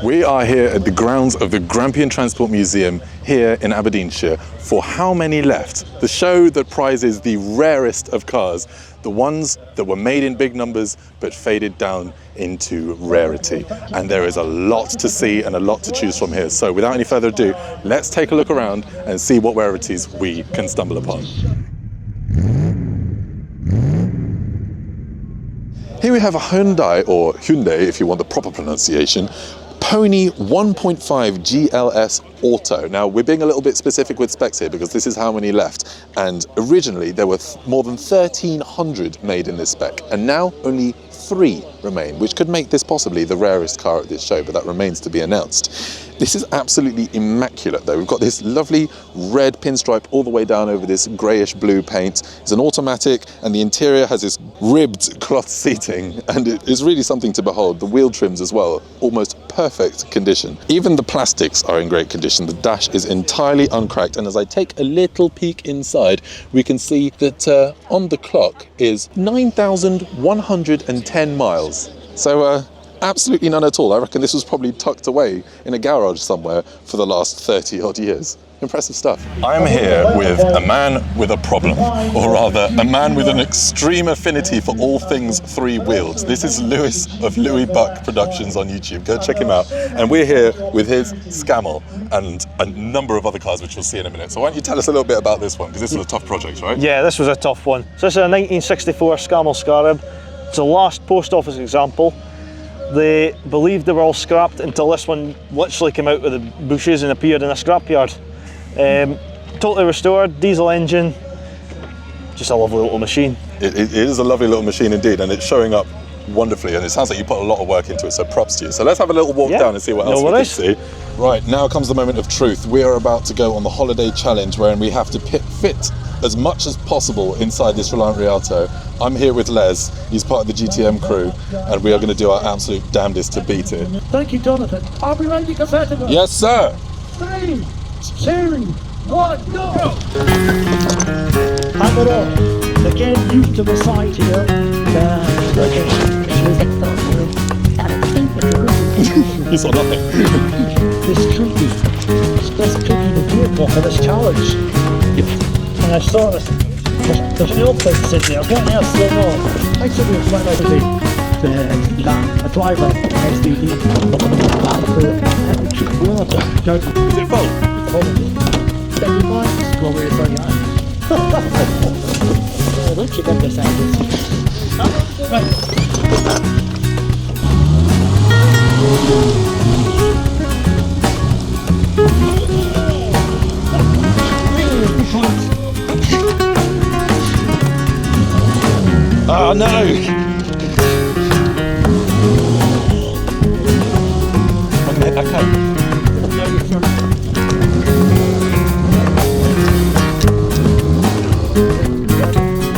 We are here at the grounds of the Grampian Transport Museum here in Aberdeenshire for How Many Left? The show that prizes the rarest of cars, the ones that were made in big numbers but faded down into rarity. And there is a lot to see and a lot to choose from here. So without any further ado, let's take a look around and see what rarities we can stumble upon. Here we have a Hyundai, or Hyundai if you want the proper pronunciation, Pony 1.5 GLS Auto. Now we're being a little bit specific with specs here because this is how many left, and originally there were more than 1,300 made in this spec, and now only 3 remain, which could make this possibly the rarest car at this show, but that remains to be announced. This is absolutely immaculate though. We've got this lovely red pinstripe all the way down over this greyish blue paint. It's an automatic and the interior has this ribbed cloth seating, and it is really something to behold. The wheel trims as well, almost perfect condition. Even the plastics are in great condition. The dash is entirely uncracked, and as I take a little peek inside, we can see that on the clock is 9,110 miles. So absolutely none at all. I reckon this was probably tucked away in a garage somewhere for the last 30 odd years. Impressive stuff. I'm here with a man with a problem, or rather a man with an extreme affinity for all things 3-wheeled. This is Lewis of Louis Buck Productions on YouTube. Go check him out. And we're here with his Scamel and a number of other cars which we'll see in a minute. So why don't you tell us a little bit about this one, because this was a tough project, right? Yeah, this was a tough one. So this is a 1964 Scamel Scarab. It's the last post office example. They believed they were all scrapped until this one literally came out of the bushes and appeared in a scrapyard. Totally restored, diesel engine, just a lovely little machine. It is a lovely little machine indeed, and it's showing up wonderfully, and it sounds like you put a lot of work into it, so props to you. So let's have a little walk down and see what else we can see. Right, now comes the moment of truth. We are about to go on the holiday challenge wherein we have to fit as much as possible inside this Reliant Rialto. I'm here with Les, he's part of the GTM crew, and we are going to do our absolute damnedest to beat it. Thank you, Jonathan. Are we ready to set it up? Yes, sir. 3, 2, 1, go! Hang it up. They're getting used to the side here. You saw nothing. This could be the vehicle for this challenge. And I saw this. There's an open sitting there. What else do they know? I said we were flying over a driver, SDD. Is it full? Don't you get this out? Right. Oh no! Okay.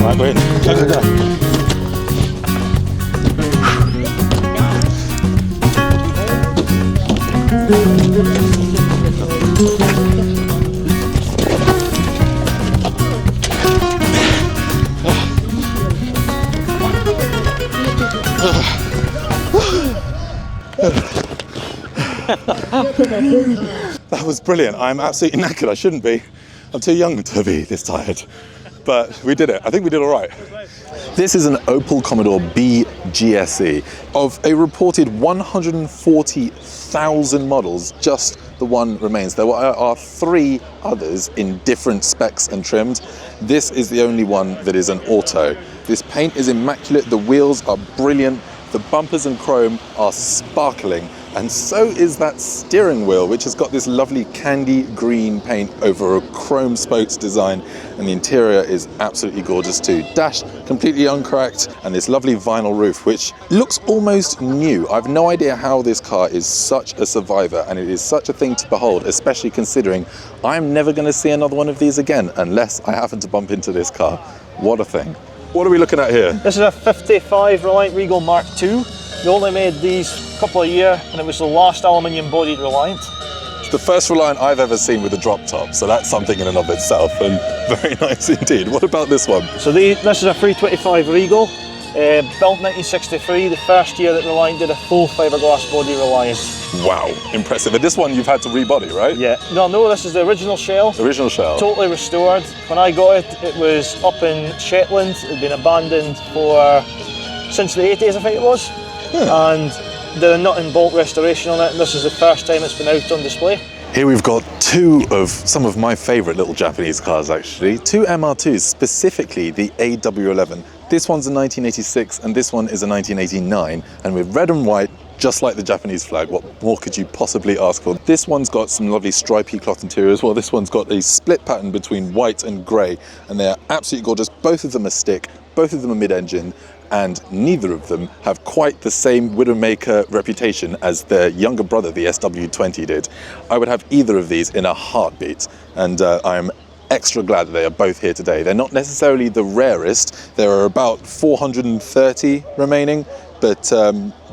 Right, we're in. Go, go, go. That was brilliant. I'm absolutely knackered. I shouldn't be. I'm too young to be this tired. But we did it. I think we did all right. This is an Opal Commodore B GSE. Of a reported 140,000 models, just the one remains. There are 3 others in different specs and trimmed. This is the only one that is an auto. This paint is immaculate. The wheels are brilliant. The bumpers and chrome are sparkling. And so is that steering wheel, which has got this lovely candy green paint over a chrome spokes design, and the interior is absolutely gorgeous too. Dash completely uncracked, and this lovely vinyl roof, which looks almost new. I've no idea how this car is such a survivor, and it is such a thing to behold, especially considering I'm never going to see another one of these again unless I happen to bump into this car. What a thing. What are we looking at here? This is a 55 Reliant Regal Mark II. They only made these a couple of years, and it was the last aluminium bodied Reliant. It's the first Reliant I've ever seen with a drop top, so that's something in and of itself, and very nice indeed. What about this one? So this is a 325 Regal. Built 1963, the first year that Reliant did a full fiberglass body Reliant. Wow, impressive. And this one you've had to rebody, right? Yeah, no, this is the original shell. Original shell. Totally restored. When I got it, it was up in Shetland. It had been abandoned since the 80s, I think it was. And did a nut and bolt restoration on it, and this is the first time it's been out on display. Here we've got two of some of my favourite little Japanese cars actually. Two MR2s, specifically the AW11. This one's a 1986 and this one is a 1989, and with red and white, just like the Japanese flag. What more could you possibly ask for? This one's got some lovely stripy cloth interior as well. This one's got a split pattern between white and grey, and they're absolutely gorgeous. Both of them are stick, both of them are mid-engine, and neither of them have quite the same Widowmaker reputation as their younger brother, the SW20 did. I would have either of these in a heartbeat, and I'm extra glad that they are both here today. They're not necessarily the rarest. There are about 430 remaining, but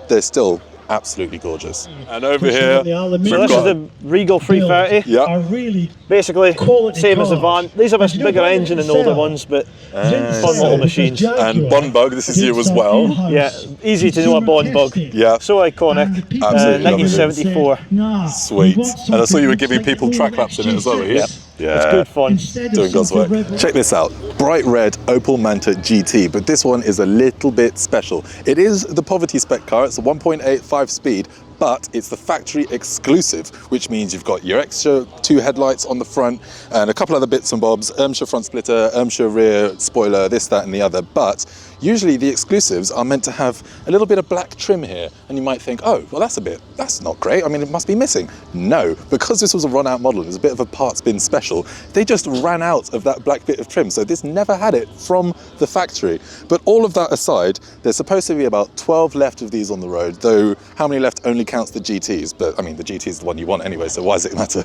they're still absolutely gorgeous. And over here, so this is the Regal 330. Yeah. Are really Basically, same as the cars. van. These have a bigger engine than the older ones, but fun little machines. And Bond Bug, this is you as well. Yeah, easy to know a Bond Bug. Yeah. So iconic. Absolutely lovely. 1974. Sweet. And I saw you were giving people track laps in it as well, were you? Yep. Yeah. It's good fun. Doing God's work. Check this out. Bright red Opal Manta GT, but this one is a little bit special. It is the poverty spec car. It's a 1.85 speed, but it's the factory exclusive, which means you've got your extra 2 headlights on the front and a couple other bits and bobs, Ermshire front splitter, Ermshire rear spoiler, this, that and the other. But usually the exclusives are meant to have a little bit of black trim here, and you might think, oh, well that's not great. I mean, it must be missing. No, because this was a run out model, it was a bit of a parts bin special, they just ran out of that black bit of trim. So this never had it from the factory. But all of that aside, there's supposed to be about 12 left of these on the road, though how many left only counts the GTs, but I mean, the GT is the one you want anyway, so why does it matter?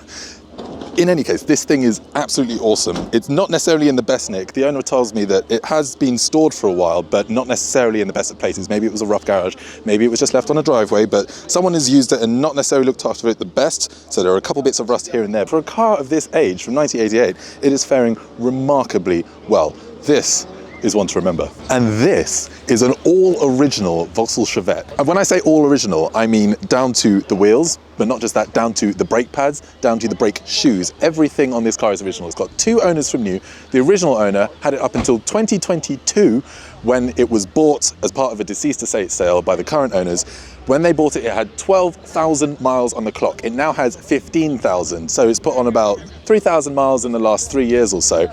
In any case, this thing is absolutely awesome. It's not necessarily in the best nick. The owner tells me that it has been stored for a while, but not necessarily in the best of places. Maybe it was a rough garage, maybe it was just left on a driveway, but someone has used it and not necessarily looked after it the best, so there are a couple bits of rust here and there. For a car of this age, from 1988, it is faring remarkably well. This is one to remember. And this is an all-original Vauxhall Chevet. And when I say all-original, I mean down to the wheels, but not just that, down to the brake pads, down to the brake shoes. Everything on this car is original. It's got 2 owners from new. The original owner had it up until 2022 when it was bought as part of a deceased estate sale by the current owners. When they bought it, it had 12,000 miles on the clock. It now has 15,000, so it's put on about 3,000 miles in the last 3 years or so.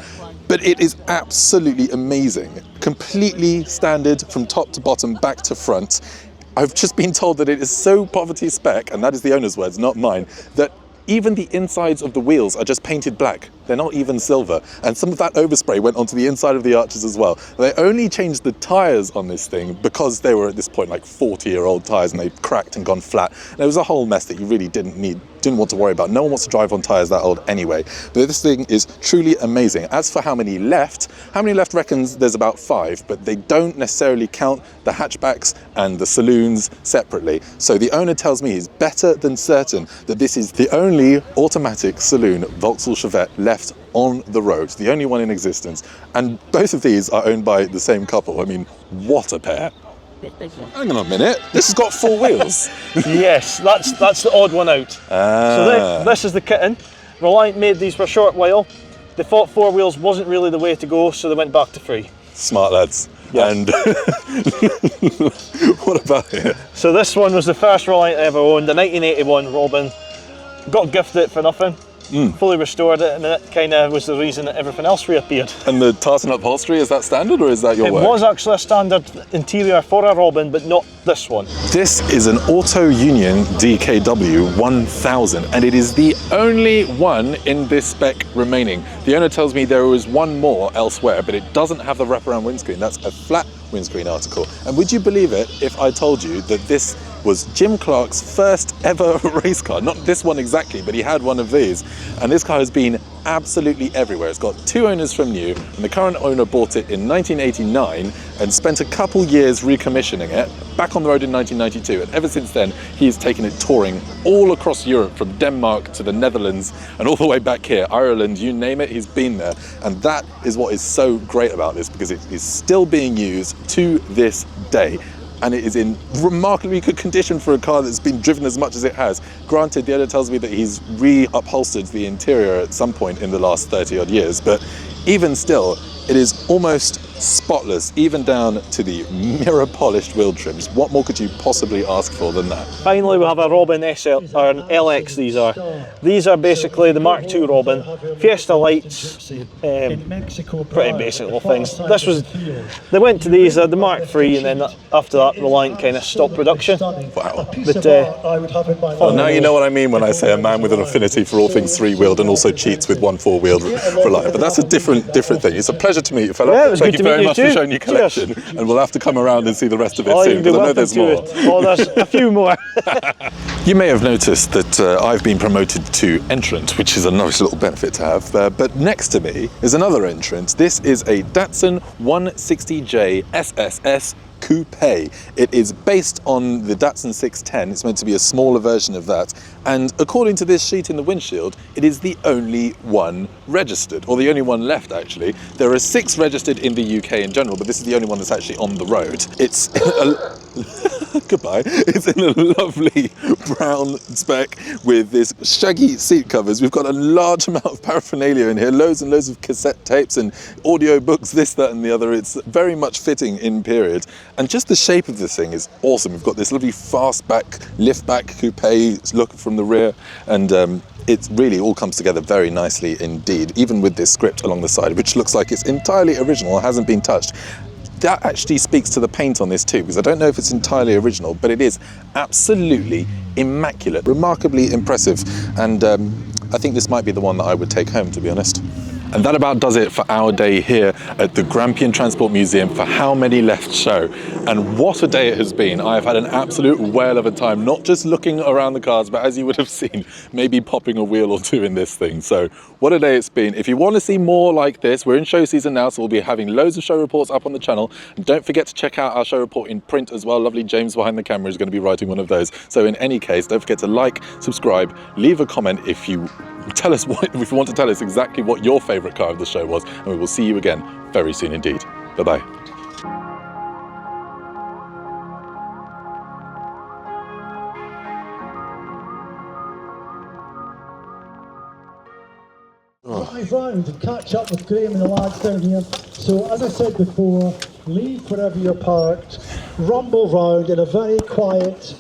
But it is absolutely amazing. Completely standard from top to bottom, back to front. I've just been told that it is so poverty spec, and that is the owner's words, not mine, that even the insides of the wheels are just painted black. They're not even silver. And some of that overspray went onto the inside of the arches as well. They only changed the tyres on this thing because they were at this point like 40-year-old tyres and they cracked and gone flat. And it was a whole mess that you really didn't want to worry about. No one wants to drive on tyres that old anyway. But this thing is truly amazing. As for how many left reckons there's about 5, but they don't necessarily count the hatchbacks and the saloons separately. So the owner tells me he's better than certain that this is the only automatic saloon Vauxhall Chevet left on the road, the only one in existence. And both of these are owned by the same couple. I mean, what a pair. Hang on a minute, this has got 4 wheels. Yes, that's the odd one out. So this is the kitten. Reliant made these for a short while. They thought 4 wheels wasn't really the way to go, so they went back to 3. Smart lads. Yes. And what about it? So this one was the first Reliant I ever owned, the 1981 Robin. Got gifted it for nothing. Fully restored it, and it kind of was the reason that everything else reappeared. And the tartan upholstery, is that standard or is that your work? It was actually a standard interior for a Robin, but not this one. This is an Auto Union DKW 1000, and it is the only one in this spec remaining. The owner tells me there is one more elsewhere, but it doesn't have the wraparound windscreen. That's a flat windscreen article. And would you believe it if I told you that this was Jim Clark's first ever race car. Not this one exactly, but he had one of these. And this car has been absolutely everywhere. It's got 2 owners from new, and the current owner bought it in 1989 and spent a couple years recommissioning it, back on the road in 1992. And ever since then, he's taken it touring all across Europe, from Denmark to the Netherlands and all the way back here, Ireland, you name it, he's been there. And that is what is so great about this, because it is still being used to this day. And it is in remarkably good condition for a car that's been driven as much as it has. Granted, the owner tells me that he's re-upholstered the interior at some point in the last 30 odd years, but even still, it is almost spotless, even down to the mirror polished wheel trims. What more could you possibly ask for than that? Finally, we have a Robin SL, or an LX these are. These are basically the Mark II Robin. Fiesta lights, pretty basic little things. They went to these, the Mark III, and then after that, Reliant kind of stopped production. Wow. But, well, now you know what I mean when I say a man with an affinity for all things 3-wheeled and also cheats with 1 4-wheeled Reliant. But that's a different thing. It's a pleasure to meet you, fella. Yeah, it was Thank good you to very meet much you for too. showing your collection. Cheers. And we'll have to come around and see the rest of it soon, you'd be because I know welcome there's to more. it. Oh, there's a few more. You may have noticed that I've been promoted to entrant, which is a nice little benefit to have. But next to me is another entrant. This is a Datsun 160J SSS Coupe. It is based on the Datsun 610. It's meant to be a smaller version of that. And according to this sheet in the windshield, it is the only one registered, or the only one left actually. There are 6 registered in the UK in general, but this is the only one that's actually on the road. It's goodbye. It's in a lovely brown spec with this shaggy seat covers. We've got a large amount of paraphernalia in here, loads and loads of cassette tapes and audio books, this, that and the other. It's very much fitting in period. And just the shape of this thing is awesome. We've got this lovely fastback, liftback coupe look from the rear, and it really all comes together very nicely indeed, even with this script along the side, which looks like it's entirely original, hasn't been touched. That actually speaks to the paint on this too, because I don't know if it's entirely original, but it is absolutely immaculate, remarkably impressive, and I think this might be the one that I would take home, to be honest. And that about does it for our day here at the Grampian Transport Museum for How Many Left show. And what a day it has been. I have had an absolute whale of a time, not just looking around the cars, but as you would have seen, maybe popping a wheel or two in this thing. So what a day it's been. If you want to see more like this, we're in show season now, so we'll be having loads of show reports up on the channel. And don't forget to check out our show report in print as well. Lovely James behind the camera is going to be writing one of those. So in any case, don't forget to like, subscribe, leave a comment if you tell us if you want to tell us exactly what your favourite car of the show was, and we will see you again very soon indeed. Bye-bye. Drive round and catch up with Graham and the lads down here. So as I said before, leave wherever you're parked, rumble round in a very quiet,